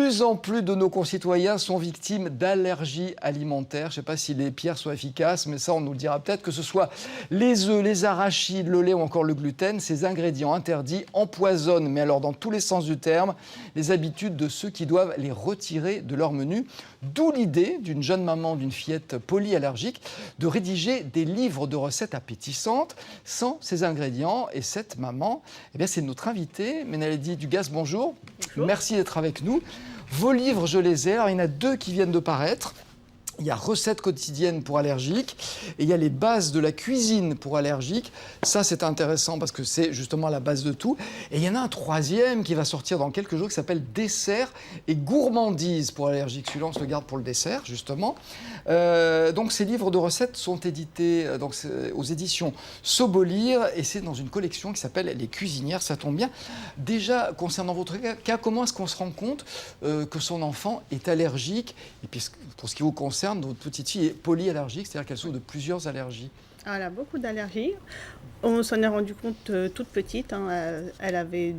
plus en plus de nos concitoyens sont victimes d'allergies alimentaires. Je ne sais pas si les pierres sont efficaces, mais ça, on nous le dira peut-être. Que ce soit les œufs, les arachides, le lait ou encore le gluten, ces ingrédients interdits empoisonnent, mais alors dans tous les sens du terme, les habitudes de ceux qui doivent les retirer de leur menu. D'où l'idée d'une jeune maman d'une fillette polyallergique de rédiger des livres de recettes appétissantes sans ces ingrédients. Et cette maman, eh bien, c'est notre invitée, Ménaledi Dugas. Bonjour. Bonjour. Merci d'être avec nous. Vos livres, je les ai. Alors, il y en a 2 qui viennent de paraître. Il y a recettes quotidiennes pour allergiques et il y a les bases de la cuisine pour allergiques. Ça, c'est intéressant parce que c'est justement la base de tout. Et il y en a un 3e qui va sortir dans quelques jours qui s'appelle Dessert et gourmandise pour allergiques. Celui-là, on se le garde pour le dessert, justement. Donc, ces livres de recettes sont édités aux éditions Sobolire et c'est dans une collection qui s'appelle Les Cuisinières. Ça tombe bien. Déjà, concernant votre cas, comment est-ce qu'on se rend compte que son enfant est allergique? Et puis, pour ce qui vous concerne, votre petite fille est polyallergique, c'est-à-dire qu'elle souffre de plusieurs allergies. Elle a beaucoup d'allergies. On s'en est rendu compte toute petite. Elle avait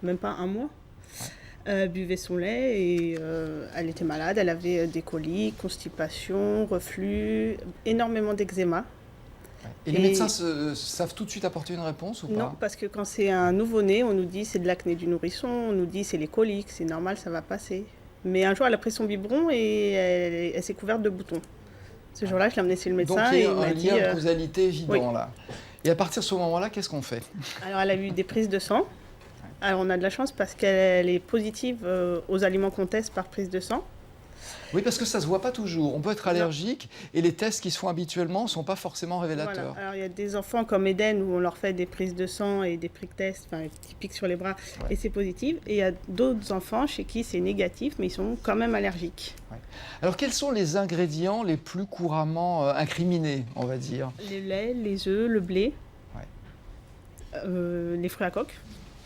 même pas un mois. Elle buvait son lait et elle était malade. Elle avait des coliques, constipation, reflux, énormément d'eczéma. Et les médecins savent tout de suite apporter une réponse ou pas? Non, parce que quand c'est un nouveau-né, on nous dit c'est de l'acné du nourrisson, on nous dit c'est les coliques, c'est normal, ça va passer. Mais un jour, elle a pris son biberon et elle s'est couverte de boutons. Ce jour-là, je l'ai emmenée chez le médecin. Donc, il y et a il m'a un dit, lien de causalité évident, oui. là. Et à partir de ce moment-là, qu'est-ce qu'on fait? Alors, elle a eu des prises de sang. Alors, on a de la chance parce qu'elle est positive aux aliments qu'on teste par prise de sang. Oui, parce que ça ne se voit pas toujours. On peut être allergique et les tests qui se font habituellement ne sont pas forcément révélateurs. Voilà. Alors, il y a des enfants comme Eden où on leur fait des prises de sang et des prick tests, enfin, qui piquent sur les bras, et c'est positif. Et il y a d'autres enfants chez qui c'est négatif, mais ils sont quand même allergiques. Ouais. Alors, quels sont les ingrédients les plus couramment incriminés, on va dire? Les laits, les œufs, le blé, les fruits à coque.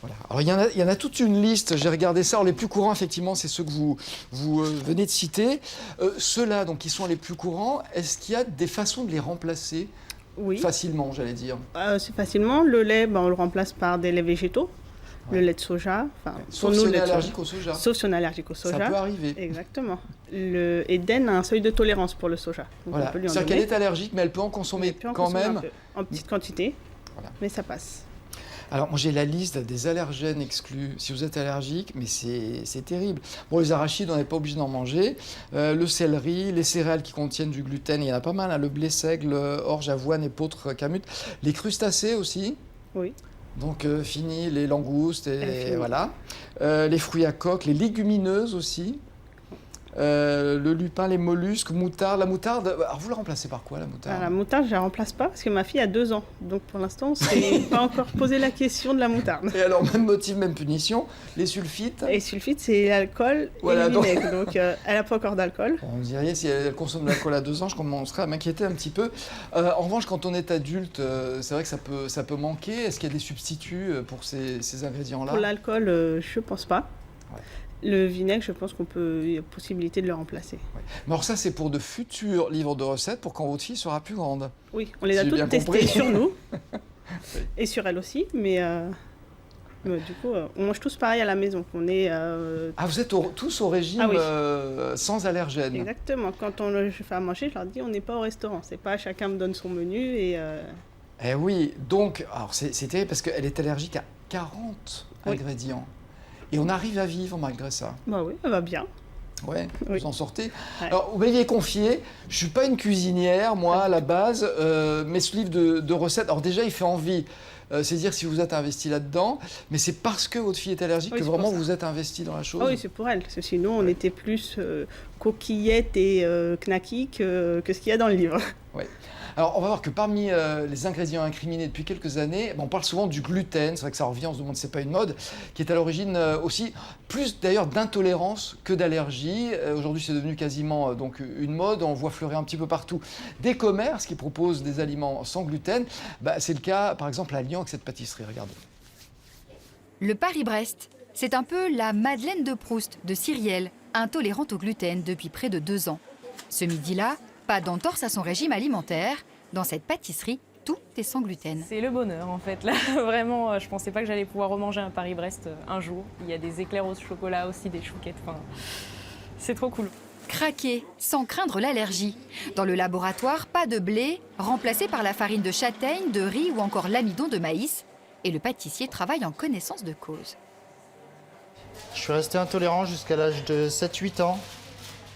Voilà. Alors, il y en a toute une liste, j'ai regardé ça. Alors, les plus courants, effectivement, c'est ceux que vous venez de citer. Ceux-là, donc, qui sont les plus courants, est-ce qu'il y a des façons de les remplacer facilement, j'allais dire? C'est facilement. Le lait, on le remplace par des laits végétaux. Le lait de soja. Sauf si on est allergique au soja. Sauf si on est allergique au soja. Ça peut arriver. Exactement. Eden a un seuil de tolérance pour le soja. Donc voilà. C'est-à-dire qu'elle est allergique, mais elle peut en consommer quand même. En petite quantité, mais ça passe. Alors, moi, j'ai la liste des allergènes exclus. Si vous êtes allergique, mais c'est terrible. Bon, les arachides, on n'est pas obligé d'en manger. Le céleri, les céréales qui contiennent du gluten, il y en a pas mal. Hein. Le blé, seigle, orge, avoine, épeautre, camut. Les crustacés aussi. Oui. Donc, fini les langoustes et voilà. Les fruits à coque, les légumineuses aussi. Le lupin, les mollusques, moutarde. La moutarde, alors vous la remplacez par quoi, la moutarde? La moutarde, je ne la remplace pas parce que ma fille a 2 ans. Donc pour l'instant, on ne s'est pas encore posé la question de la moutarde. Et alors, même motif, même punition. Les sulfites? Les sulfites, c'est l'alcool et le vinaigre. Donc elle n'a pas encore d'alcool. On dirait, si elle consomme de l'alcool à 2 ans, je commencerai à m'inquiéter un petit peu. En revanche, quand on est adulte, c'est vrai que ça peut manquer. Est-ce qu'il y a des substituts pour ces ingrédients-là? Pour l'alcool, je ne pense pas. Ouais. Le vinaigre, je pense il y a possibilité de le remplacer. Ouais. Mais alors ça, c'est pour de futurs livres de recettes, pour quand votre fille sera plus grande. Oui, on les a toutes testées sur nous, et sur elle aussi, mais du coup, on mange tous pareil à la maison. Vous êtes tous au régime sans allergènes? Exactement. Quand on le fait à manger, je leur dis, on n'est pas au restaurant. C'est pas chacun me donne son menu et... Eh oui, donc, alors c'est terrible parce qu'elle est allergique à 40 ingrédients. Et on arrive à vivre malgré ça. Bah oui, elle va bien. Ouais, vous en sortez. Ouais. Alors, vous m'aviez confié, je ne suis pas une cuisinière, moi, à la base, mais ce livre de recettes, alors déjà, il fait envie. C'est dire si vous êtes investi là-dedans, mais c'est parce que votre fille est allergique que vraiment vous êtes investi dans la chose. Oui, c'est pour elle. Parce que sinon, on était plus coquillettes et knacky que ce qu'il y a dans le livre. Oui. Alors, on va voir que parmi les ingrédients incriminés depuis quelques années, on parle souvent du gluten, c'est vrai que ça revient, on se demande si c'est pas une mode, qui est à l'origine aussi, plus d'ailleurs d'intolérance que d'allergie. Aujourd'hui, c'est devenu quasiment donc une mode, on voit fleurir un petit peu partout des commerces qui proposent des aliments sans gluten. C'est le cas, par exemple, à Lyon avec cette pâtisserie, regardez. Le Paris-Brest, c'est un peu la Madeleine de Proust de Cyrielle, intolérante au gluten depuis près de 2 ans. Ce midi-là, pas d'entorse à son régime alimentaire. Dans cette pâtisserie, tout est sans gluten. C'est le bonheur en fait. Là, vraiment, je pensais pas que j'allais pouvoir remanger un Paris-Brest un jour. Il y a des éclairs au chocolat aussi, des chouquettes. Enfin, c'est trop cool. Craquer sans craindre l'allergie. Dans le laboratoire, pas de blé, remplacé par la farine de châtaigne, de riz ou encore l'amidon de maïs. Et le pâtissier travaille en connaissance de cause. Je suis resté intolérant jusqu'à l'âge de 7-8 ans.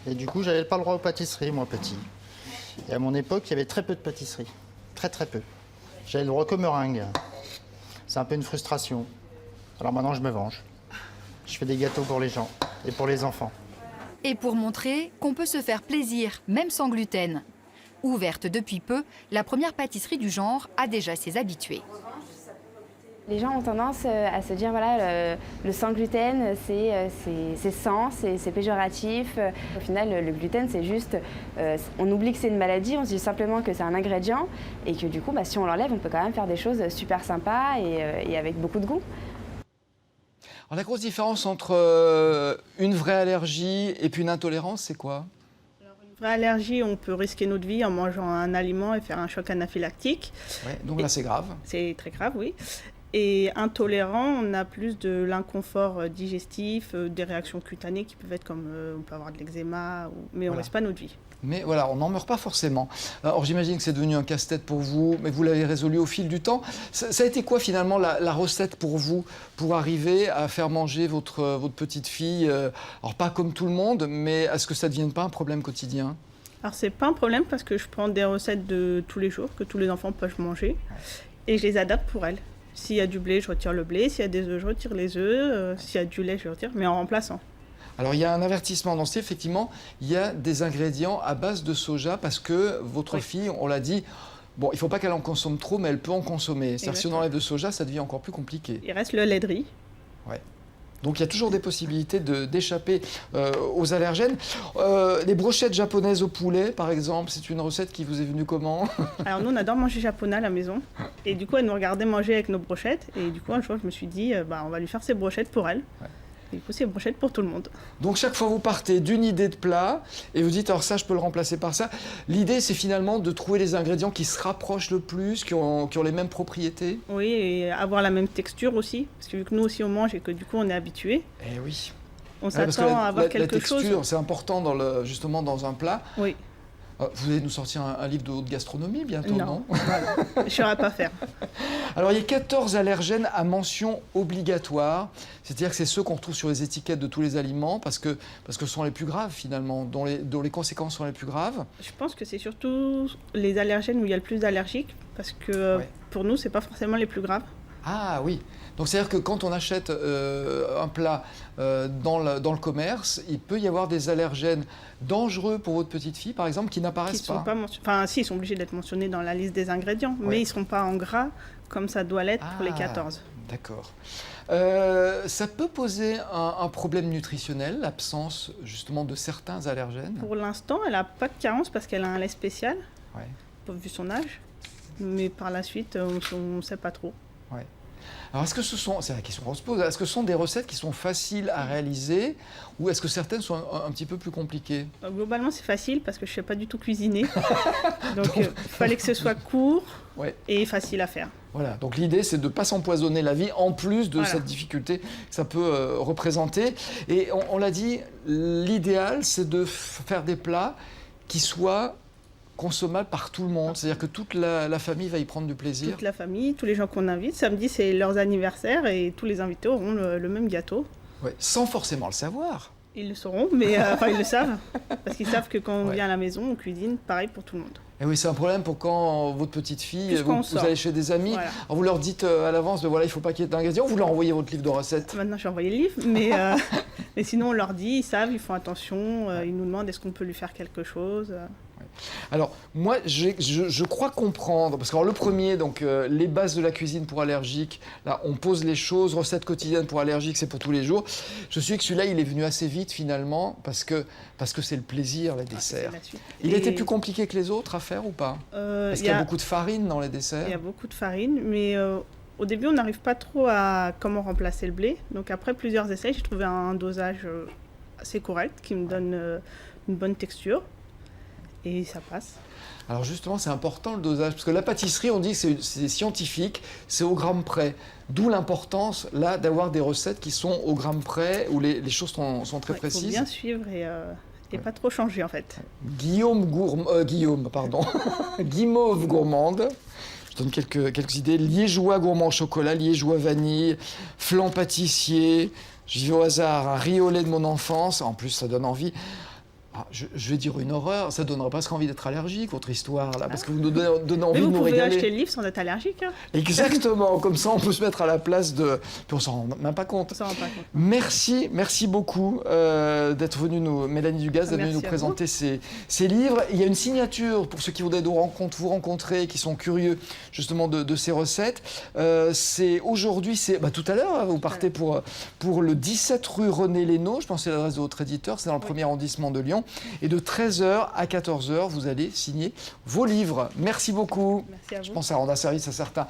Et du coup, j'avais pas le droit aux pâtisseries, moi, petit. Et à mon époque, il y avait très peu de pâtisseries. Très, très peu. J'avais le droit qu'aux meringues. C'est un peu une frustration. Alors maintenant, je me venge. Je fais des gâteaux pour les gens et pour les enfants. Et pour montrer qu'on peut se faire plaisir, même sans gluten. Ouverte depuis peu, la première pâtisserie du genre a déjà ses habitués. Les gens ont tendance à se dire voilà, le sans gluten, c'est sans, c'est péjoratif. Au final, le gluten, c'est juste, on oublie que c'est une maladie, on se dit simplement que c'est un ingrédient et que du coup, si on l'enlève, on peut quand même faire des choses super sympas et avec beaucoup de goût. Alors, la grosse différence entre une vraie allergie et puis une intolérance, c'est quoi? Une vraie allergie, on peut risquer notre vie en mangeant un aliment et faire un choc anaphylactique. Ouais, donc là, c'est grave. C'est très grave, oui. Et intolérant, on a plus de l'inconfort digestif, des réactions cutanées qui peuvent être comme on peut avoir de l'eczéma, mais on ne risque pas notre vie. Mais voilà, on n'en meurt pas forcément. Alors j'imagine que c'est devenu un casse-tête pour vous, mais vous l'avez résolu au fil du temps. Ça a été quoi finalement la recette pour vous, pour arriver à faire manger votre petite fille, alors pas comme tout le monde, mais à ce que ça ne devienne pas un problème quotidien? Alors c'est pas un problème parce que je prends des recettes de tous les jours, que tous les enfants peuvent manger, et je les adapte pour elle. S'il y a du blé, je retire le blé, s'il y a des œufs, je retire les œufs, s'il y a du lait, je le retire, mais en remplaçant. Alors il y a un avertissement dans ce livre, effectivement, il y a des ingrédients à base de soja parce que votre fille, on l'a dit, bon, il ne faut pas qu'elle en consomme trop, mais elle peut en consommer. C'est-à-dire si on enlève le soja, ça devient encore plus compliqué. Il reste le lait de riz. Ouais. Donc il y a toujours des possibilités d'échapper aux allergènes. Les brochettes japonaises au poulet, par exemple, c'est une recette qui vous est venue comment? Alors nous, on adore manger japonais à la maison. Et du coup, elle nous regardait manger avec nos brochettes. Et du coup, un jour, je me suis dit, on va lui faire ses brochettes pour elle. Ouais. Et du coup, c'est une brochette pour tout le monde. Donc chaque fois, vous partez d'une idée de plat et vous dites, alors ça, je peux le remplacer par ça. L'idée, c'est finalement de trouver les ingrédients qui se rapprochent le plus, qui ont les mêmes propriétés. Oui, et avoir la même texture aussi. Parce que vu que nous aussi, on mange et que du coup, on est habitués. Eh oui. On s'attend à avoir quelque chose. La texture, c'est important justement dans un plat. Oui. Vous allez nous sortir un livre de haute gastronomie bientôt, non? Voilà. Je ne saurais pas faire. Alors, il y a 14 allergènes à mention obligatoire. C'est-à-dire que c'est ceux qu'on retrouve sur les étiquettes de tous les aliments parce que ce sont les plus graves, finalement, dont les conséquences sont les plus graves. Je pense que c'est surtout les allergènes où il y a le plus d'allergiques parce que pour nous, ce n'est pas forcément les plus graves. Ah oui. Donc c'est-à-dire que quand on achète un plat dans le commerce, il peut y avoir des allergènes dangereux pour votre petite fille, par exemple, qui n'apparaissent pas. Enfin, si, ils sont obligés d'être mentionnés dans la liste des ingrédients, mais ils ne seront pas en gras comme ça doit l'être pour les 14. D'accord. Ça peut poser un problème nutritionnel, l'absence justement de certains allergènes? Pour l'instant, elle n'a pas de carence parce qu'elle a un lait spécial, vu son âge. Mais par la suite, on ne sait pas trop. Ouais. Alors, c'est la question qu'on se pose, est-ce que ce sont des recettes qui sont faciles à réaliser ou est-ce que certaines sont un petit peu plus compliquées? Globalement, c'est facile parce que je ne sais pas du tout cuisiner. Donc, il fallait que ce soit court et facile à faire. Voilà, donc l'idée, c'est de ne pas s'empoisonner la vie en plus de cette difficulté que ça peut représenter. Et on l'a dit, l'idéal, c'est de faire des plats qui soient consommable par tout le monde, c'est-à-dire que toute la famille va y prendre du plaisir. Toute la famille, tous les gens qu'on invite. Samedi, c'est leurs anniversaires et tous les invités auront le même gâteau. Ouais, sans forcément le savoir. Ils le sauront, mais ils le savent. Parce qu'ils savent que quand on vient à la maison, on cuisine pareil pour tout le monde. Et oui, c'est un problème pour quand votre petite fille, vous allez chez des amis, alors vous leur dites à l'avance, il ne faut pas qu'il y ait d'ingrédients, vous leur envoyez votre livre de recettes. Maintenant, j'ai envoyé le livre, mais sinon, on leur dit, ils savent, ils font attention, ils nous demandent est-ce qu'on peut lui faire quelque chose. Alors, moi, je crois comprendre, parce que le premier, donc les bases de la cuisine pour allergiques, là, on pose les choses, recettes quotidiennes pour allergiques, c'est pour tous les jours. Je suis que celui-là, il est venu assez vite, finalement, parce que c'est le plaisir, les desserts. Il était plus compliqué que les autres à faire ou pas? Parce qu'il y a beaucoup de farine dans les desserts. Il y a beaucoup de farine, mais au début, on n'arrive pas trop à comment remplacer le blé. Donc après plusieurs essais, j'ai trouvé un dosage assez correct qui me donne une bonne texture. et ça passe. Alors justement, c'est important le dosage, parce que la pâtisserie, on dit que c'est scientifique, c'est au gramme près. D'où l'importance, là, d'avoir des recettes qui sont au gramme près, où les choses sont très Il faut précises. bien suivre et pas trop changer en fait. Guillaume, Guimauve gourmande. Je donne quelques idées. Liégeois gourmand au chocolat, liégeois vanille, flan pâtissier. J'y vais au hasard, un riz au lait de mon enfance. En plus, ça donne envie. Ah, je vais dire une horreur, ça donnerait presque envie d'être allergique, votre histoire, là, parce que vous nous donnez envie Mais de vous nous pouvez régaler. acheter le livre sans être allergique. Hein. Exactement, comme ça on peut se mettre à la place de... Puis on s'en rend même pas compte. On s'en rend pas compte. Merci beaucoup d'être venue Mélanie Dugas, d'être venue Merci nous à présenter ces livres. Il y a une signature pour ceux qui voudraient vous rencontrer, qui sont curieux justement de ces recettes. C'est aujourd'hui, tout à l'heure, hein, vous partez pour le 17 rue René Lénaud, je pense que c'est l'adresse de votre éditeur, c'est dans le 1er arrondissement de Lyon. Et de 13h à 14h, vous allez signer vos livres. Merci beaucoup. Merci à vous. Je pense que ça rendra service à certains.